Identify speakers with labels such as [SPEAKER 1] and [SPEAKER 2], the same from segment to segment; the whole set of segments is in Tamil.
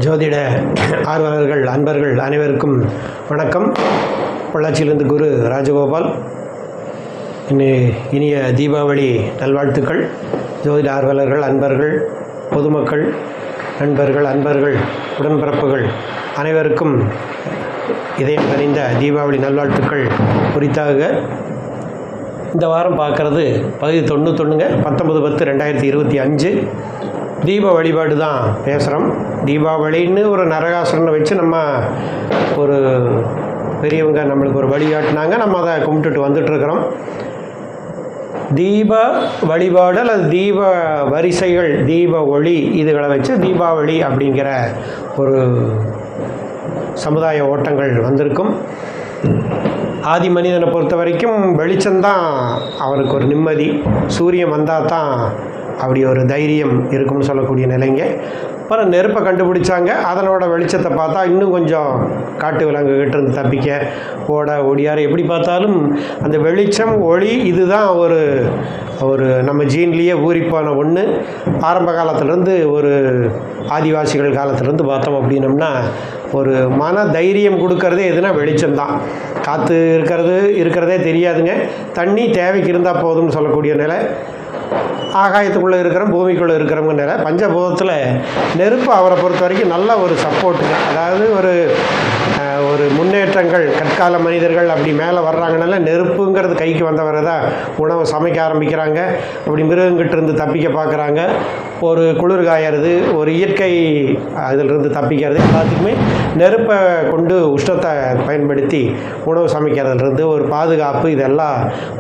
[SPEAKER 1] ஜோதிட ஆர்வலர்கள் அன்பர்கள் அனைவருக்கும் வணக்கம். பொள்ளாச்சியிலிருந்து குரு ராஜகோபால். இனிய தீபாவளி நல்வாழ்த்துக்கள். ஜோதிட ஆர்வலர்கள் அன்பர்கள் பொதுமக்கள் அன்பர்கள் உடன்பிறப்புகள் அனைவருக்கும் இதயம் கனிந்த தீபாவளி நல்வாழ்த்துக்கள் குறித்தாக இந்த வாரம் பார்க்குறது பகுதி 91 19/10/2025 தீப வழிபாடு தான் பேசுகிறோம். தீபாவளின்னு ஒரு நரகாசுரனை வச்சு நம்ம ஒரு பெரியவங்க நம்மளுக்கு ஒரு வழிகாட்டினாங்க, நம்ம அதை கும்பிட்டுட்டு வந்துட்டுருக்குறோம். தீப வழிபாடு அல்லது தீப வரிசைகள், தீப ஒளி இதுகளை வச்சு தீபாவளி அப்படிங்கிற ஒரு சமுதாய ஓட்டங்கள் வந்திருக்கும். ஆதி மனிதனை பொறுத்த வரைக்கும் வெளிச்சம்தான் அவனுக்கு ஒரு நிம்மதி. சூரியன் வந்தால் தான் அப்படி ஒரு தைரியம் இருக்கும்னு சொல்லக்கூடிய நிலைங்க. அப்புறம் நெருப்பை கண்டுபிடிச்சாங்க. அதனோட வெளிச்சத்தை பார்த்தா இன்னும் கொஞ்சம் காட்டு விலங்குகிட்ட இருந்து தப்பிக்க ஓடியார். எப்படி பார்த்தாலும் அந்த வெளிச்சம் ஒளி இதுதான் ஒரு நம்ம ஜீன்லேயே ஊறிப்பான ஒன்று. ஆரம்ப காலத்துலேருந்து ஒரு ஆதிவாசிகள் காலத்துலேருந்து பார்த்தோம் அப்படின்னம்னா ஒரு மன தைரியம் கொடுக்கறதே எதுனா வெளிச்சம்தான். காற்று இருக்கிறதே தெரியாதுங்க. தண்ணி தேவைக்கு இருந்தால் போதும்னு சொல்லக்கூடிய நிலை. ஆகாயத்துக்குள்ளே இருக்கிறோம், பூமிக்குள்ளே இருக்கிறவங்க நிலை. பஞ்சபூதத்தில் நெருப்பு அவரை பொறுத்த வரைக்கும் நல்ல ஒரு சப்போர்ட்டுங்க. அதாவது ஒரு முன்னேற்றங்கள் கற்கால மனிதர்கள் அப்படி மேலே வர்றாங்கனால நெருப்புங்கிறது கைக்கு வந்தவரை தான் உணவை சமைக்க ஆரம்பிக்கிறாங்க. அப்படி மிருகங்கிட்ட இருந்து தப்பிக்க பார்க்குறாங்க. ஒரு குளிர் காயறது, ஒரு இயற்கை அதிலிருந்து தப்பிக்கிறது, எல்லாத்துக்குமே நெருப்பை கொண்டு உஷ்ணத்தை பயன்படுத்தி உணவு சமைக்கிறதுலேருந்து ஒரு பாதுகாப்பு, இதெல்லாம்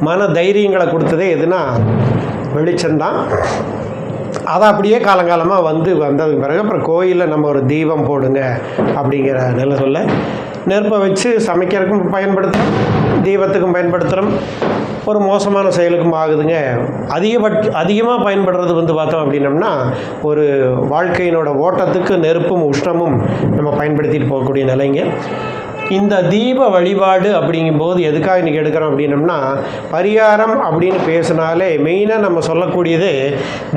[SPEAKER 1] மன தைரியங்களை கொடுத்ததே எதுனா வெளிச்சம்தான். அதை அப்படியே காலங்காலமாக வந்ததுக்கு பிறகு அப்புறம் கோயிலில் நம்ம ஒரு தீபம் போடுங்க அப்படிங்கிற நிலை சொல்ல நெருப்பை வச்சு சமைக்கிறதுக்கும் பயன்படுத்துகிறோம், தீபத்துக்கும் பயன்படுத்துகிறோம். ஒரு மோசமான செயலுக்கும் ஆகுதுங்க. அதிகமாக பயன்படுறது பார்த்தோம் அப்படின்னம்னா ஒரு வாழ்க்கையினோட ஓட்டத்துக்கு நெருப்பும் உஷ்ணமும் நம்ம பயன்படுத்திட்டு போகக்கூடிய நிலைங்க. இந்த தீப வழிபாடு அப்படிங்கும்போது எதுக்காக இன்றைக்கி எடுக்கிறோம் அப்படின்னம்னா, பரிகாரம் அப்படின்னு பேசினாலே மெயினாக நம்ம சொல்லக்கூடியது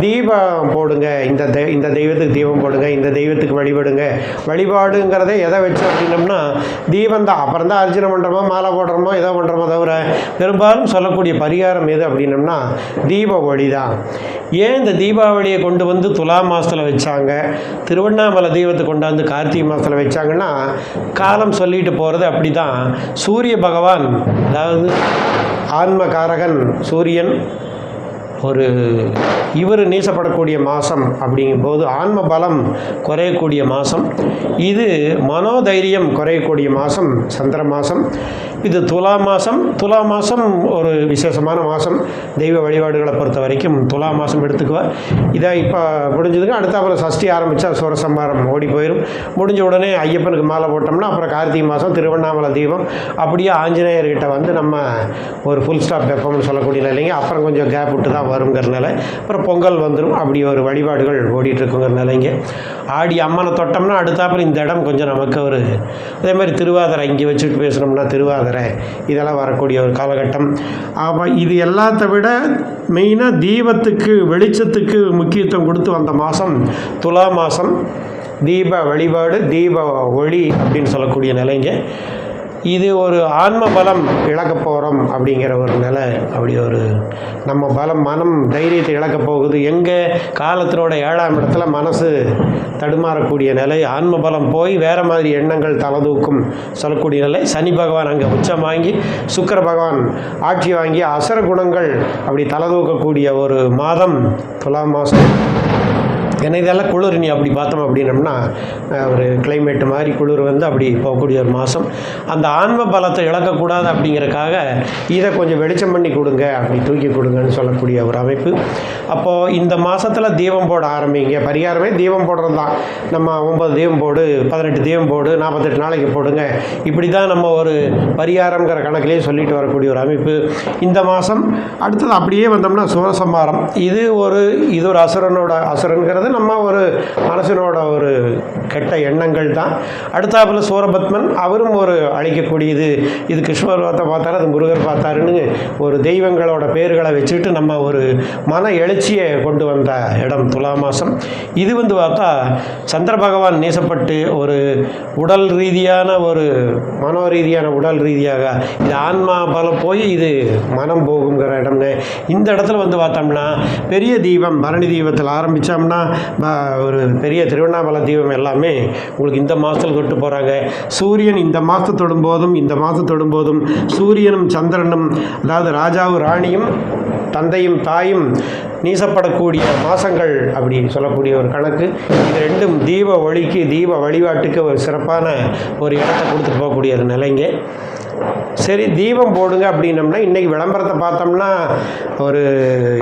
[SPEAKER 1] தீபம் போடுங்க, இந்த தெய்வத்துக்கு தீபம் போடுங்க, இந்த தெய்வத்துக்கு வழிபடுங்க. வழிபாடுங்கிறதே எதை வச்சு அப்படின்னம்னா தீபம் தான். அப்புறம் தான் அர்ச்சனை பண்ணுறோமோ மாலை போடுறோமோ ஏதோ பண்ணுறோமோ தவிர பெரும்பாலும் சொல்லக்கூடிய பரிகாரம் எது அப்படின்னம்னா தீப ஒளி தான். ஏன் இந்த தீபாவளியை கொண்டு வந்து துலா மாதத்தில் வச்சாங்க, திருவண்ணாமலை தீபத்தை கொண்டாந்து கார்த்திகை மாதத்தில் வச்சாங்கன்னா காலம் சொல்லிட்டு போகிறது அப்படி தான். சூரிய பகவான், அதாவது ஆன்மகாரகன் சூரியன், இவர் நீசப்படக்கூடிய மாதம் அப்படிங்கும்போது ஆன்ம பலம் குறையக்கூடிய மாதம் இது. மனோதைரியம் குறையக்கூடிய மாதம் சந்திர மாதம் இது. துலா மாதம் ஒரு விசேஷமான மாதம். தெய்வ வழிபாடுகளை பொறுத்த வரைக்கும் துலா மாதம் எடுத்துக்குவேன். இதை இப்போ முடிஞ்சதுங்க. அப்புறம் சஷ்டி ஆரம்பித்தா சூரசம்ஹாரம் ஓடி போயிடும். முடிஞ்ச உடனே ஐயப்பனுக்கு மாலை போட்டோம்னா அப்புறம் கார்த்திகை மாதம் திருவண்ணாமலை தீபம், அப்படியே ஆஞ்சநேயர்கிட்ட நம்ம ஒரு ஃபுல் ஸ்டாப் வைப்போம்னு சொல்லக்கூடிய நிலைங்க. அப்புறம் கொஞ்சம் கேப் விட்டு தான் வருங்கிறனால அப்புறம் பொங்கல் வந்துடும். அப்படி ஒரு வழிபாடுகள் ஓடிட்டுருக்குங்கிற நிலைங்க. ஆடி அம்மனை தொட்டோம்னா அடுத்தாப்புறம் இந்த இடம் கொஞ்சம் நமக்கு அதே மாதிரி திருவாதிரை இங்கே வச்சுட்டு பேசுனோம்னா திருவாதிரை இதெல்லாம் வரக்கூடிய ஒரு காலகட்டம். இது எல்லாத்த விட மெயினாக தீபத்துக்கு வெளிச்சத்துக்கு முக்கியத்துவம் கொடுத்து வந்த மாதம் துலா மாதம். தீப வழிபாடு, தீப ஒளி அப்படின்னு சொல்லக்கூடிய நிலைங்க. இது ஒரு ஆன்ம பலம் இழக்க போகிறோம் அப்படிங்கிற ஒரு நிலை. அப்படி நம்ம பலம் மனம் தைரியத்தை இழக்க போகுது. எங்கே காலத்தினோட 7ஆம் இடத்துல மனசு தடுமாறக்கூடிய நிலை. ஆன்ம பலம் போய் வேறு மாதிரி எண்ணங்கள் தலதூக்கும் சொல்லக்கூடிய நிலை. சனி பகவான் அங்கே உச்சம் வாங்கி, சுக்கிர பகவான் ஆட்சி வாங்கி, அசுர குணங்கள் அப்படி தலதூக்கக்கூடிய ஒரு மாதம் துலா மாதம். ஏன்னா இதெல்லாம் குளிர். நீ அப்படி பார்த்தோம் அப்படின்னம்னா ஒரு கிளைமேட்டு மாதிரி குளிர் அப்படி போகக்கூடிய ஒரு மாதம். அந்த ஆன்ம பலத்தை இழக்கக்கூடாது அப்படிங்கிறக்காக இதை கொஞ்சம் வெளிச்சம் பண்ணி கொடுங்க, அப்படி தூக்கி கொடுங்கன்னு சொல்லக்கூடிய ஒரு அமைப்பு. அப்போது இந்த மாதத்தில் தீபம் போட ஆரம்பிங்க. பரிகாரமே தீபம் போடுறது தான். நம்ம 9 தீபம் போடு, 18 தீபம் போடு, 48 நாளைக்கு போடுங்க, இப்படி தான் நம்ம ஒரு பரிகாரங்கிற கணக்கிலேயே சொல்லிட்டு வரக்கூடிய ஒரு அமைப்பு இந்த மாதம். அடுத்தது அப்படியே வந்தோம்னா சூரசம்ஹாரம். இது ஒரு அசுரங்கிறது நம்ம ஒரு மனசினோட ஒரு கெட்ட எண்ணங்கள் தான். அடுத்தாப்புல சூரபத்மன் அவரும் ஒரு அழிக்கக்கூடியது. இது கிருஷ்ணபுரத்தை பார்த்தாரு, அது முருகர் பார்த்தாருன்னு ஒரு தெய்வங்களோட பேர்களை வச்சுக்கிட்டு நம்ம ஒரு மன எழுச்சியை கொண்டு வந்த இடம் துலா மாதம். இது பார்த்தா சந்திர பகவான் நேசப்பட்டு ஒரு உடல் ரீதியான ஒரு மனோ ரீதியான உடல் ரீதியாக இது ஆன்மா பல போய் இது மனம் போகுங்கிற இடம்னு இந்த இடத்துல பார்த்தோம்னா பெரிய தீபம் பரணி தீபத்தில் ஆரம்பித்தோம்னா ஒரு பெரிய திருவண்ணாமலை தீபம் எல்லாமே உங்களுக்கு இந்த மாதத்தில் தொட்டு போகிறாங்க. சூரியன் இந்த மாதத்தை தொடும்போதும் சூரியனும் சந்திரனும், அதாவது ராஜாவும் ராணியும் தந்தையும் தாயும் நீசப்படக்கூடிய மாதங்கள் அப்படி சொல்லக்கூடிய ஒரு கணக்கு. இது ரெண்டும் தீப ஒளிக்கு தீப வழிபாட்டுக்கு ஒரு சிறப்பான ஒரு இடத்தை கொடுத்துட்டு போகக்கூடிய ஒரு நிலைங்க. சரி, தீபம் போடுங்க அப்படின்னம்னா இன்றைக்கி விளம்பரத்தை பார்த்தோம்னா ஒரு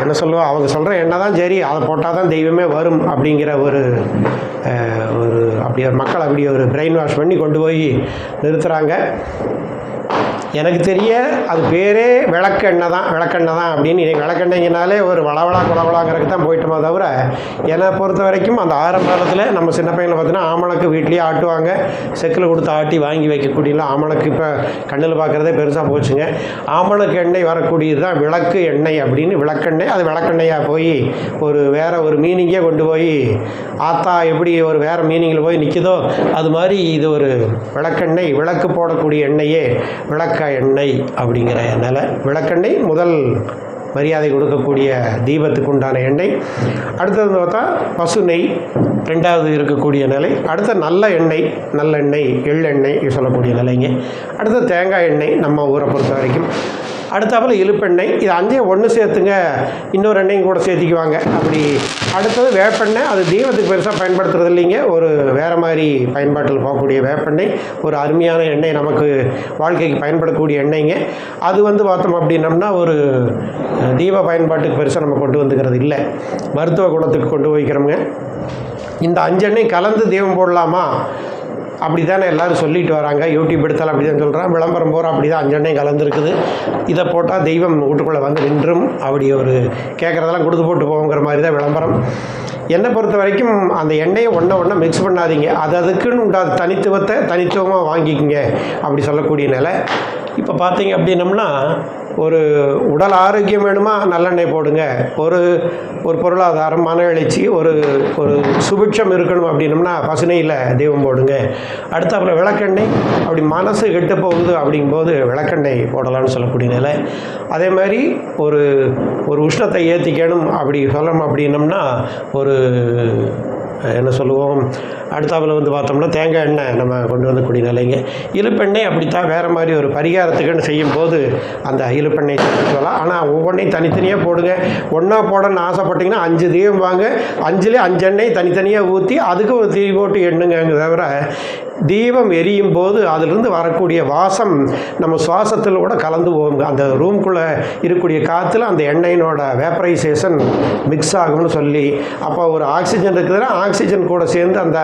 [SPEAKER 1] என்ன சொல்லுவோம், அவங்க சொல்கிற எண்ணெய் தான் சரி, அதை போட்டால் தான் தெய்வமே வரும் அப்படிங்கிற ஒரு அப்படி ஒரு மக்கள் அப்படி ஒரு பிரெயின் வாஷ் பண்ணி கொண்டு போய் நிறுத்துகிறாங்க. எனக்கு தெரிய அது பேரே விளக்கெண்ணெய் தான் அப்படின்னு. இன்றைக்கி விளக்கெண்ணெய்னாலே ஒரு வளவளா குளவளாங்கிறதுக்கு தான் போயிட்டோமா தவிர, என்னை பொறுத்த வரைக்கும் அந்த ஆரம்ப காலத்தில் நம்ம சின்ன பையனை பார்த்தீங்கன்னா ஆமணக்கு வீட்லேயே ஆட்டுவாங்க, செக்கில் கொடுத்து ஆட்டி வாங்கி வைக்கக்கூடியலாம். ஆமணக்கு இப்போ கண்ணில் பார்க்குறதே பெருசாக போச்சுங்க. ஆமணக்கு எண்ணெய் வரக்கூடியது தான் விளக்கு எண்ணெய் அப்படின்னு. விளக்கெண்ணெய் அது விளக்கெண்ணெயாக போய் ஒரு வேறு ஒரு மீனிங்கே கொண்டு போய் ஆத்தா எப்படி ஒரு வேறு மீனிங்கில் போய் நிற்கிதோ அது மாதிரி இது ஒரு விளக்கெண்ணெய், விளக்கு போடக்கூடிய எண்ணெயே விளக்க எண்ணெய் அப்படிங்கிற நிலை. விளக்கெண்ணெய் முதல் மரியாதை கொடுக்கக்கூடிய தீபத்துக்கு உண்டான எண்ணெய். அடுத்தது பார்த்தா பசு நெய் ரெண்டாவது இருக்கக்கூடிய நிலை. அடுத்த நல்லெண்ணெய் எள்ளெண்ணெய் சொல்லக்கூடிய நிலைங்க. அடுத்த தேங்காய் எண்ணெய் நம்ம ஊரை பொறுத்த வரைக்கும். அடுத்தாப்புல இழுப்பெண்ணெய். இது அஞ்சையும் ஒன்று சேர்த்துங்க, இன்னொரு எண்ணெயும் கூட சேர்த்திக்குவாங்க அப்படி. அடுத்தது வேப்பெண்ணெய். அது தீபத்துக்கு பெருசாக பயன்படுத்துறது இல்லைங்க, ஒரு வேறு மாதிரி பயன்பாட்டில் போகக்கூடிய வேப்பெண்ணெய் ஒரு அருமையான எண்ணெய், நமக்கு வாழ்க்கைக்கு பயன்படக்கூடிய எண்ணெய்ங்க. அது பார்த்தோம் அப்படின்னம்னா ஒரு தீப பயன்பாட்டுக்கு பெருசாக நம்ம கொண்டு வந்துக்கிறது இல்லை, மருத்துவ குணத்துக்கு கொண்டு போய்க்கிறோங்க. இந்த 5 எண்ணெய் கலந்து தீபம் போடலாமா அப்படி தானே எல்லோரும் சொல்லிட்டு வராங்க. யூடியூப் எடுத்தாலும் அப்படி தான் சொல்கிறான், விளம்பரம் போகிற அப்படி தான் 5 எண்ணெய் கலந்துருக்குது, இதை போட்டால் தெய்வம் வீட்டுக்குள்ளே வந்து நின்றும் அப்படி ஒரு கேட்குறதெல்லாம் கொடுத்து போட்டு போங்கிற மாதிரி தான் விளம்பரம். என்னை பொறுத்த வரைக்கும் அந்த எண்ணெயை ஒன்றை மிக்ஸ் பண்ணாதீங்க, அதுக்குன்னு உண்டாத தனித்துவமாக வாங்கிக்கோங்க அப்படி சொல்லக்கூடிய நிலை. இப்போ பார்த்தீங்க அப்படின்னம்னா ஒரு உடல் ஆரோக்கியம் வேணுமா நல்லெண்ணெய் போடுங்க, ஒரு பொருளாதாரம் மன எழுச்சி ஒரு சுபிட்சம் இருக்கணும் அப்படின்னம்னா பசுனையில் தெய்வம் போடுங்க. அடுத்து அப்புறம் விளக்கெண்ணெய் அப்படி மனசு கெட்டு போகுது அப்படிங்கும்போது விளக்கெண்ணெய் போடலான்னு சொல்லக்கூடிய நிலை. அதே மாதிரி ஒரு உஷ்ணத்தை ஏற்றிக்கணும் அப்படி சொல்லணும் அப்படின்னம்னா ஒரு என்ன சொல்லுவோம், அடுத்தாப்பில் பார்த்தோம்னா தேங்காய் எண்ணெய் நம்ம கொண்டு வந்தக்கூடிய நிலைங்க. இழுப்பெண்ணெய் அப்படித்தான் வேறு மாதிரி ஒரு பரிகாரத்துக்குன்னு செய்யும்போது அந்த இழுப்பெண்ணெய் சொல்லலாம். ஆனால் ஒவ்வொன்றையும் தனித்தனியாக போடுங்க. ஒன்றா போடணும்னு ஆசைப்பட்டிங்கன்னா 5 தீபம் வாங்க, 5லே 5 எண்ணெய் தனித்தனியாக ஊற்றி அதுக்கு ஒரு தீ போட்டு எண்ணுங்க. தவிர தீபம் எரியும் போது அதிலிருந்து வரக்கூடிய வாசம் நம்ம சுவாசத்தில் கூட கலந்து போகும். அந்த ரூம்குள்ளே இருக்கக்கூடிய காற்றுல அந்த எண்ணெயினோட வேப்பரைசேஷன் மிக்ஸ் ஆகும்னு சொல்லி, அப்போ ஒரு ஆக்சிஜன் இருக்குதுன்னா ஆக்சிஜன் கூட சேர்ந்து அந்த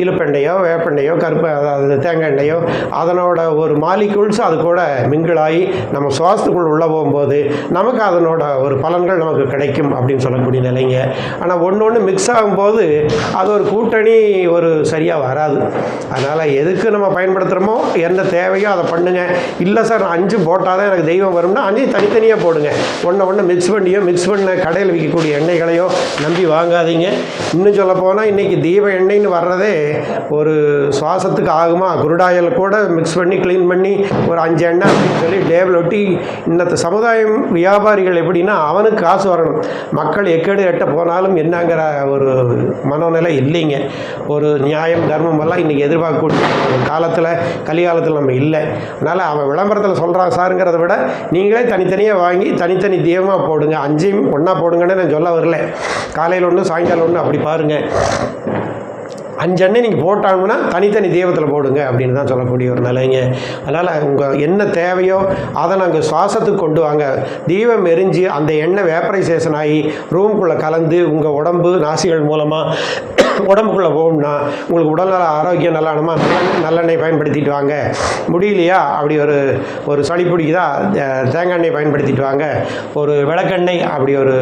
[SPEAKER 1] இழுப்பெண்ணெயோ வேப்பெண்ணெயோ அதாவது தேங்காய் எண்ணெயோ அதனோட ஒரு மாலிகூல்ஸ் அது கூட மிங்கிளாகி நம்ம சுவாசத்துக்குள் உள்ளே போகும்போது நமக்கு அதனோட ஒரு பலன்கள் நமக்கு கிடைக்கும் அப்படின்னு சொல்லக்கூடிய நிலைங்க. ஆனால் ஒன்று மிக்ஸ் ஆகும்போது அது ஒரு கூட்டணி ஒரு சரியாக வராது. அதனால் எதுக்கு நம்ம பயன்படுத்துகிறோமோ என்ன தேவையோ அதை பண்ணுங்க. இல்லை சார் 5 போட்டால் தான் எனக்கு தெய்வம் வரும்னா 5 தனித்தனியாக போடுங்க. ஒன்று மிக்ஸ் பண்ண கடையில் விற்கக்கூடிய எண்ணெய்களையோ நம்பி வாங்காதீங்க. இன்னும் சொல்ல போனால் இன்றைக்கி தீப எண்ணெய்னு வர்றதே ஒரு சுவாசத்துக்கு ஆகுமா, குருடாயில் கூட மிக்ஸ் பண்ணி க்ளீன் பண்ணி ஒரு 5 எண்ணெய் அப்படின்னு சொல்லி டேபிள் ஒட்டி இன்னத்த சமுதாயம் வியாபாரிகள் எப்படின்னா அவனுக்கு காசு வரணும், மக்கள் எக்கேடு எட்ட போனாலும் என்னங்கிற ஒரு மனோநிலை இல்லைங்க. ஒரு நியாயம் தர்மம் எல்லாம் இன்றைக்கி எதிர்பார்க்கக்கூடிய காலத்தில் கலிகாலத்தில் நம்ம இல்லை. அதனால் அவன் விளம்பரத்தில் சொல்கிறான் சாருங்கிறத விட நீங்களே தனித்தனியாக வாங்கி தனித்தனி தீபமாக போடுங்க. 5ஐயும் ஒன்றா போடுங்கன்னு நான் சொல்ல வரல, காலையில் ஒன்று சாயங்காலம் ஒன்று அப்படி பாருங்கள். 5 எண்ணெய் நீங்கள் போட்டாங்கன்னா தனித்தனி தீபத்தில் போடுங்க அப்படின்னு தான் சொல்லக்கூடிய ஒரு நிலைங்க. அதனால் உங்கள் என்ன தேவையோ அதை நாங்கள் சுவாசத்துக்கு கொண்டு வாங்க. தீபம் எரிஞ்சு அந்த எண்ணெய் வேப்பரைசேஷன் ஆகி ரூம்குள்ளே கலந்து உங்கள் உடம்பு நாசிகள் மூலமாக உடம்புக்குள்ளே போகணும்னா உங்களுக்கு உடல்நல ஆரோக்கியம் நல்லானுமா நல்லெண்ணெய் பயன்படுத்திட்டு வாங்க. முடியலையா அப்படி ஒரு சளி பிடிக்குதா தேங்காய் எண்ணெய் பயன்படுத்திட்டு வாங்க. ஒரு விளக்கெண்ணெய் அப்படி ஒரு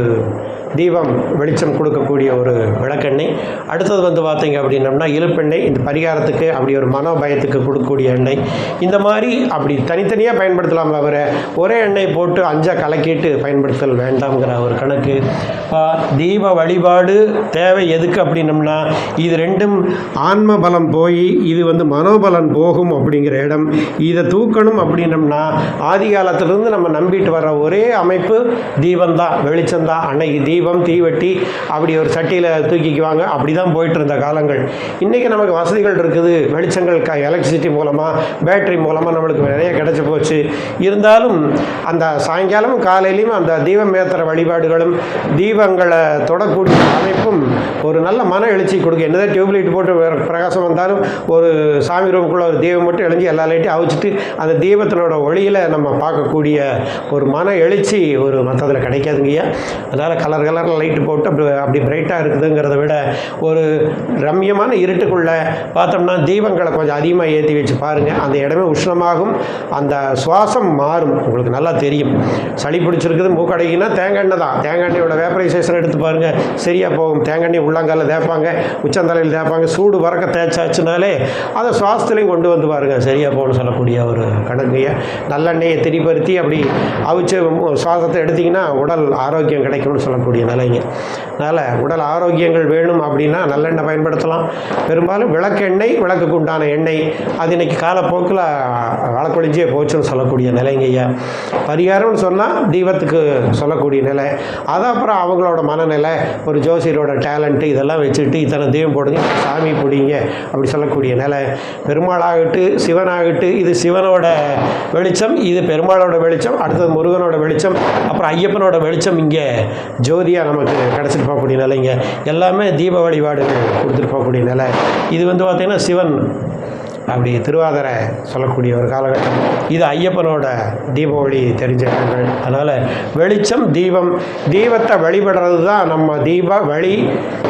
[SPEAKER 1] தீபம் வெளிச்சம் கொடுக்கக்கூடிய ஒரு விளக்கெண்ணெய். அடுத்தது வந்து பார்த்தீங்க அப்படின்னம்னா இலுப்பெண்ணெய், இந்த பரிகாரத்துக்கு அப்படி ஒரு மனோபயத்துக்கு கொடுக்கக்கூடிய எண்ணெய். இந்த மாதிரி அப்படி தனித்தனியாக பயன்படுத்தலாம் தவிர ஒரே எண்ணெய் போட்டு 5 கலக்கிட்டு பயன்படுத்தல் வேண்டாம்ங்கிற ஒரு கணக்கு. தீப வழிபாடு தேவை எதுக்கு அப்படின்னம்னா இது ரெண்டும் ஆன்ம பலம் போய் இது வந்து மனோபலன் போகும் அப்படிங்கிற இடம். இதை தூக்கணும் அப்படின்னம்னா ஆதி காலத்திலிருந்து நம்ம நம்பிட்டு வர்ற ஒரே அமைப்பு தீபந்தான், வெளிச்சம்தான். அன்னைக்கு தீபம் தீவெட்டி அப்படி ஒரு சட்டியில் தூக்கிக்குவாங்க. அப்படி தான் போயிட்டு இருந்த காலங்கள். இன்றைக்கி நமக்கு வசதிகள் இருக்குது, வெளிச்சங்கள் எலக்ட்ரிசிட்டி மூலமாக பேட்டரி மூலமாக நம்மளுக்கு நிறைய கிடச்சி போச்சு. இருந்தாலும் அந்த சாயங்காலமும் காலையிலையும் அந்த தீபம் ஏற்றுற வழிபாடுகளும் தீபங்களை தொடக்கூடிய அமைப்பும் ஒரு நல்ல மன எழுச்சி கொடுக்கும். என்னதான் டியூப்லைட் போட்டு பிரகாசம் வந்தாலும் ஒரு சாமி ரூமுக்குள்ளே ஒரு தீபம் மட்டும் எழுஞ்சி எல்லா லைட்டையும் அவிச்சிட்டு அந்த தீபத்தினோட ஒளியில் நம்ம பார்க்கக்கூடிய ஒரு மன எழுச்சி ஒரு மற்றதில் கிடைக்காதுங்கய்யா. அதனால் கலரில் லைட்டு போட்டு அப்படி பிரைட்டாக இருக்குதுங்கிறத விட ஒரு ரம்யமான இருட்டுக்குள்ளே பார்த்தோம்னா தீபங்களை கொஞ்சம் அதிகமாக ஏற்றி வச்சு பாருங்கள். அந்த இடமே உஷ்ணமாகும், அந்த சுவாசம் மாறும். உங்களுக்கு நல்லா தெரியும். சளி பிடிச்சிருக்குது மூக்கடைக்குன்னா தேங்காய் எண்ணெய் தான். தேங்காய் எண்ணெயோட வேப்பரைசேஷன் எடுத்து பாருங்கள், சரியாக போகும். தேங்காய் எண்ணெய் உள்ளங்கால தேய்ப்பாங்க, உச்சந்தலையில் தேய்ப்பாங்க. சூடு வரக்க தேய்ச்சாச்சுனாலே அதை சுவாசத்துலேயும் கொண்டு வந்து பாருங்கள், சரியாக போகணும்னு சொல்லக்கூடிய ஒரு கணக்கையை. நல்லெண்ணெயை திரிபருத்தி அப்படி அவிச்சு சுவாசத்தை எடுத்திங்கன்னா உடல் ஆரோக்கியம் கிடைக்கும்னு சொல்லக்கூடிய நிலைங்க. அதனால் உடல் ஆரோக்கியங்கள் வேணும் அப்படின்னா நல்லெண்ணெய் பயன்படுத்தலாம். பெரும்பாலும் விளக்கெண்ணெய், விளக்குக்கு உண்டான எண்ணெய் அது இன்றைக்கி காலப்போக்கில் வழக்கொழிஞ்சே போச்சுன்னு சொல்லக்கூடிய நிலைங்கய்யா. பரிகாரம்னு சொன்னால் தீபத்துக்கு சொல்லக்கூடிய நிலை. அது அப்புறம் அவங்களோட மனநிலை, ஒரு ஜோசியரோட டேலண்ட்டு இதெல்லாம் வச்சுட்டு இத்தனை தீபம் போடுங்க, சாமி பிடிங்க அப்படி சொல்லக்கூடிய நிலை. பெருமாளாகட்டு சிவனாகட்டு இது சிவனோட வெளிச்சம், இது பெருமாளோட வெளிச்சம், அடுத்தது முருகனோட வெளிச்சம், அப்புறம் ஐயப்பனோட வெளிச்சம் இங்கே ஜோதியாக நமக்கு கிடச்சிட்டு போகக்கூடிய நிலைங்க. எல்லாமே தீப வழிபாடுகள் கொடுத்துட்டு போகக்கூடிய நிலை. இது வந்து பார்த்திங்கன்னா சிவன் அப்படி திருவாதிரை சொல்லக்கூடிய ஒரு காலகட்டம். இது ஐயப்பனோட தீப ஒளி தெரிஞ்ச இடங்கள். அதனால் வெளிச்சம் தீபம், தீபத்தை வழிபடுறது தான் நம்ம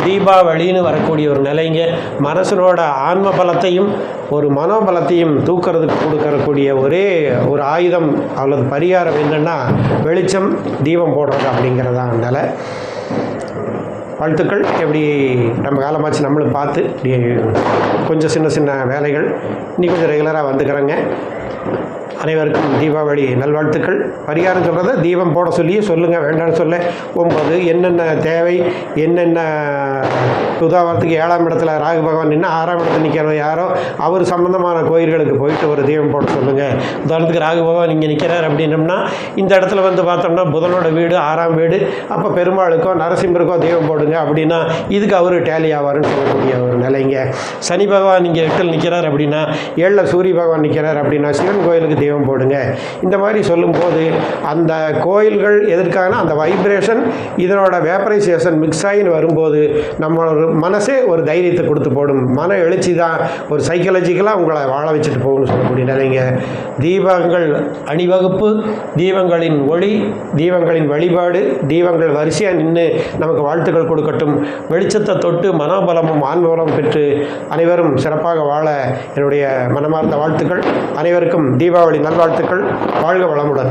[SPEAKER 1] தீபாவளின்னு வரக்கூடிய ஒரு நிலைங்க. மனசனோட ஆன்ம பலத்தையும் ஒரு மனோபலத்தையும் தூக்கிறதுக்கு கொடுக்கறக்கூடிய ஒரே ஒரு ஆயுதம் அல்லது பரிகாரம் என்னென்னா வெளிச்சம் தீபம் போடுறது அப்படிங்கிறதான் நிலை. வாழ்த்துக்கள். எப்படி நம்ம காலமாச்சு நம்மளும் பார்த்து கொஞ்சம் சின்ன சின்ன வேலைகள் இன்னி கொஞ்சம் ரெகுலராக வந்துக்கிறேங்க. அனைவருக்கும் தீபாவளி நல்வாழ்த்துக்கள். பரிகாரம் சொல்கிறத தீபம் போட சொல்லியே சொல்லுங்கள், வேண்டாம்னு சொல்ல. 9 என்னென்ன தேவை, என்னென்ன உதாரணத்துக்கு 7ஆம் இடத்துல ராகு பகவான் நின்று 6ஆம் இடத்துல நிற்கிறது யாரோ அவர் சம்மந்தமான கோயில்களுக்கு போயிட்டு ஒரு தீபம் போட சொல்லுங்கள். உதாரணத்துக்கு ராகு பகவான் இங்கே நிற்கிறார் அப்படின்னம்னா இந்த இடத்துல வந்து பார்த்தோம்னா புதனோட வீடு 6ஆம் வீடு, அப்போ பெருமாளுக்கோ நரசிம்மருக்கோ தீபம் போடுங்க அப்படின்னா இதுக்கு அவர் டேலி ஆவார்னு சொல்லக்கூடிய ஒரு நிலைங்க. சனி பகவான் இங்கே 8ல் நிற்கிறார் அப்படின்னா 7ல் சூரிய பகவான் நிற்கிறார் அப்படின்னா சிவன் கோயிலுக்கு தீபம் போடுங்க. இந்த மாதிரி சொல்லும்போது அந்த கோயில்கள் எதற்காகனா அந்த வைப்ரேஷன் இதனோட வேப்பரைசேஷன் மிக்ஸ் ஆகின்னு வரும்போது நம்மளோட மனசே ஒரு தைரியத்தை கொடுத்து போடும். மன எழுச்சி தான் ஒரு சைக்காலஜிக்கலாக உங்களை வாழ வச்சுட்டு போகணும்னு சொல்லக்கூடிய நிலைங்க. தீபங்கள் அணிவகுப்பு, தீபங்களின் ஒளி, தீபங்களின் வழிபாடு, தீபங்கள் வரிசையாக நின்று நமக்கு வாழ்த்துக்கள் கொடுக்கட்டும். வெளிச்சத்தை தொட்டு மனோபலமும் ஆன்மபலம் பெற்று அனைவரும் சிறப்பாக வாழ என்னுடைய மனமார்ந்த வாழ்த்துக்கள். அனைவருக்கும் தீபாவளி நல்வாழ்த்துக்கள். வாழ்க வளமுடன்.